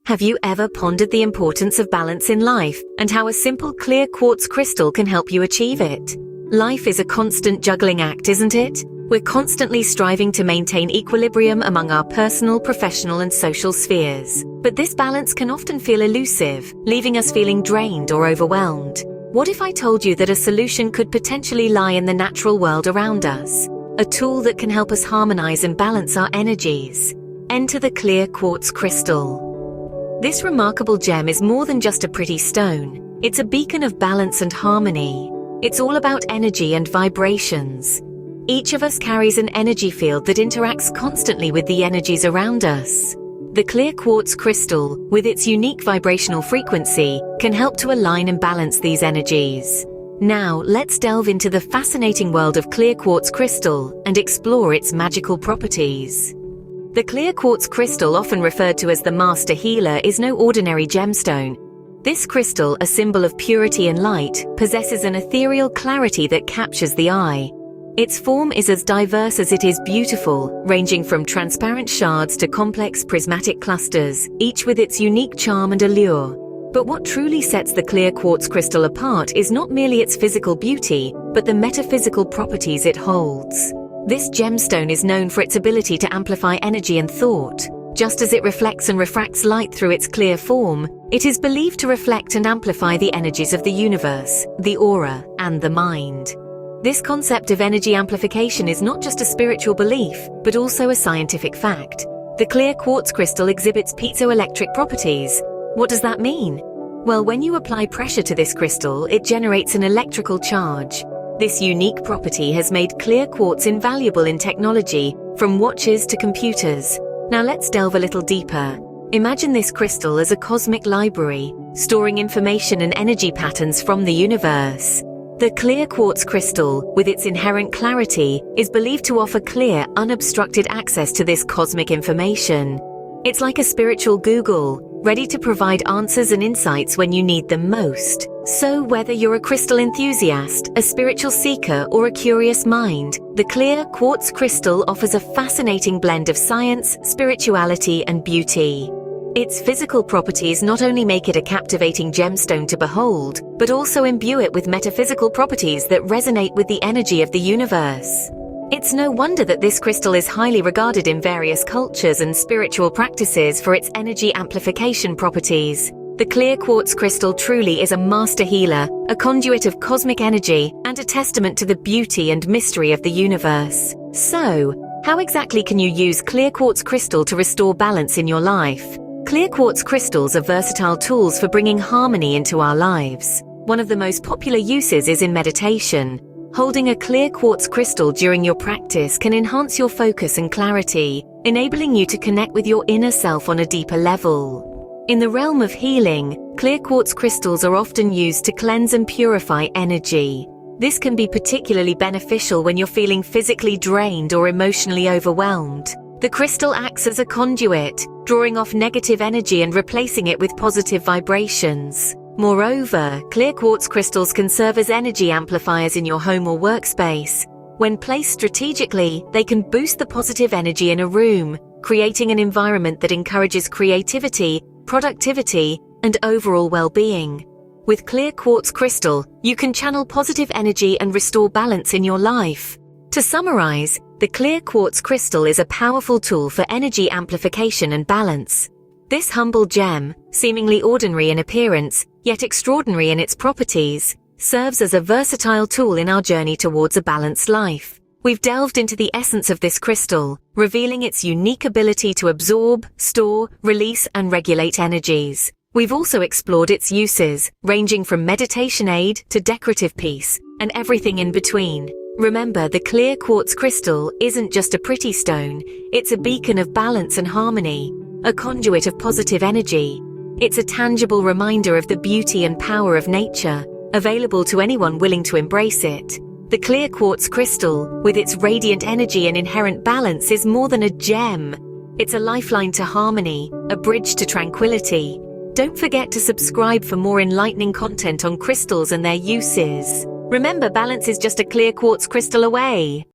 Have you ever pondered the importance of balance in life and how a simple clear quartz crystal can help you achieve it? Life is a constant juggling act, isn't it? We're constantly striving to maintain equilibrium among our personal, professional, and social spheres. But this balance can often feel elusive, leaving us feeling drained or overwhelmed. What if I told you that a solution could potentially lie in the natural world around us? A tool that can help us harmonize and balance our energies. Enter the clear quartz crystal. This remarkable gem is more than just a pretty stone. It's a beacon of balance and harmony. It's all about energy and vibrations. Each of us carries an energy field that interacts constantly with the energies around us. The clear quartz crystal, with its unique vibrational frequency, can help to align and balance these energies. Now, let's delve into the fascinating world of clear quartz crystal and explore its magical properties. The clear quartz crystal, often referred to as the master healer, is no ordinary gemstone. This crystal, a symbol of purity and light, possesses an ethereal clarity that captures the eye. Its form is as diverse as it is beautiful, ranging from transparent shards to complex prismatic clusters, each with its unique charm and allure. But what truly sets the clear quartz crystal apart is not merely its physical beauty, but the metaphysical properties it holds. This gemstone is known for its ability to amplify energy and thought. Just as it reflects and refracts light through its clear form, it is believed to reflect and amplify the energies of the universe, the aura, and the mind. This concept of energy amplification is not just a spiritual belief, but also a scientific fact. The clear quartz crystal exhibits piezoelectric properties. What does that mean? Well, when you apply pressure to this crystal, it generates an electrical charge. This unique property has made clear quartz invaluable in technology, from watches to computers. Now let's delve a little deeper. Imagine this crystal as a cosmic library, storing information and energy patterns from the universe. The clear quartz crystal, with its inherent clarity, is believed to offer clear, unobstructed access to this cosmic information. It's like a spiritual Google, ready to provide answers and insights when you need them most. So whether you're a crystal enthusiast, a spiritual seeker, or a curious mind, the clear quartz crystal offers a fascinating blend of science, spirituality, and beauty. Its physical properties not only make it a captivating gemstone to behold, but also imbue it with metaphysical properties that resonate with the energy of the universe. It's no wonder that this crystal is highly regarded in various cultures and spiritual practices for its energy amplification properties. The clear quartz crystal truly is a master healer, a conduit of cosmic energy, and a testament to the beauty and mystery of the universe. So, how exactly can you use clear quartz crystal to restore balance in your life? Clear quartz crystals are versatile tools for bringing harmony into our lives. One of the most popular uses is in meditation. Holding a clear quartz crystal during your practice can enhance your focus and clarity, enabling you to connect with your inner self on a deeper level. In the realm of healing, clear quartz crystals are often used to cleanse and purify energy. This can be particularly beneficial when you're feeling physically drained or emotionally overwhelmed. The crystal acts as a conduit, drawing off negative energy and replacing it with positive vibrations. Moreover, clear quartz crystals can serve as energy amplifiers in your home or workspace. When placed strategically, they can boost the positive energy in a room, creating an environment that encourages creativity, productivity, and overall well-being. With clear quartz crystal, you can channel positive energy and restore balance in your life. To summarize, the clear quartz crystal is a powerful tool for energy amplification and balance. This humble gem, seemingly ordinary in appearance, yet extraordinary in its properties, serves as a versatile tool in our journey towards a balanced life. We've delved into the essence of this crystal, revealing its unique ability to absorb, store, release, and regulate energies. We've also explored its uses, ranging from meditation aid to decorative piece, and everything in between. Remember, the clear quartz crystal isn't just a pretty stone, it's a beacon of balance and harmony, a conduit of positive energy. It's a tangible reminder of the beauty and power of nature, available to anyone willing to embrace it. The clear quartz crystal, with its radiant energy and inherent balance, is more than a gem. It's a lifeline to harmony, a bridge to tranquility. Don't forget to subscribe for more enlightening content on crystals and their uses. Remember, balance is just a clear quartz crystal away.